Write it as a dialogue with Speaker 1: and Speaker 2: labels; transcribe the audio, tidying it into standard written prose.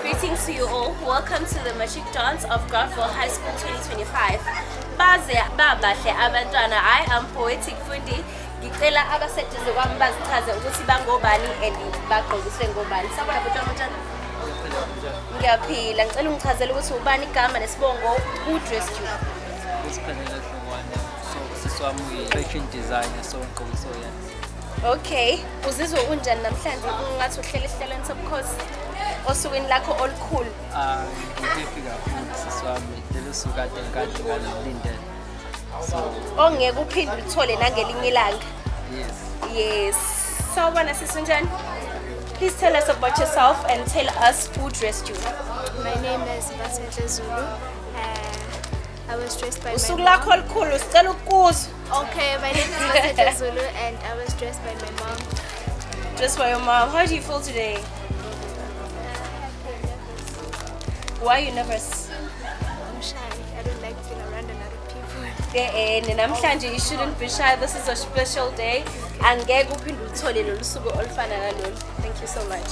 Speaker 1: Greetings to you all. Welcome to the Magic Dance of Groundville High School 2025. Baze babahle abantwana. I am Poetic Fundi. Ngicela abaseduze kwami bazichaze ukuthi bangobani and bagqokiswe ngobani. Sabona bantwana bantwana. Ngiyaphila. Ngicela ungichazele ukuthi ubani igama nesibongo, who dressed you?
Speaker 2: Usiphelele hlongwane. So siswami fashion designer so ngqokiso yena.
Speaker 1: Okay. Uzizwa unjani namhlanje ungathi uhlele ehlelweni sobukhosi osukwini lakho olukhulu?
Speaker 2: Ngiphefika kakhulu siswami lelo suku kade ngalilindele. So
Speaker 1: Ongeke uphinde uthole nangelinye ilanga.
Speaker 2: yes.
Speaker 1: Yes. Sawubona sisunjani? Please tell us about yourself and tell us who dressed you.
Speaker 3: My name is Basete Zulu. I was dressed by
Speaker 1: Usuku
Speaker 3: my
Speaker 1: lakho
Speaker 3: mom.
Speaker 1: olukhulu sicela ukuzwa.
Speaker 3: Okay, my name is Basete Zulu and I was dressed by my mom.
Speaker 1: Dressed by your mom. How do you feel today? Why are you nervous?
Speaker 3: I'm shy. I don't like being around a lot of people.
Speaker 1: Namhlanje you shouldn't be shy. This is a special day. Angeke uphinde uthole lolu suku olufana nalolu. Thank you so much.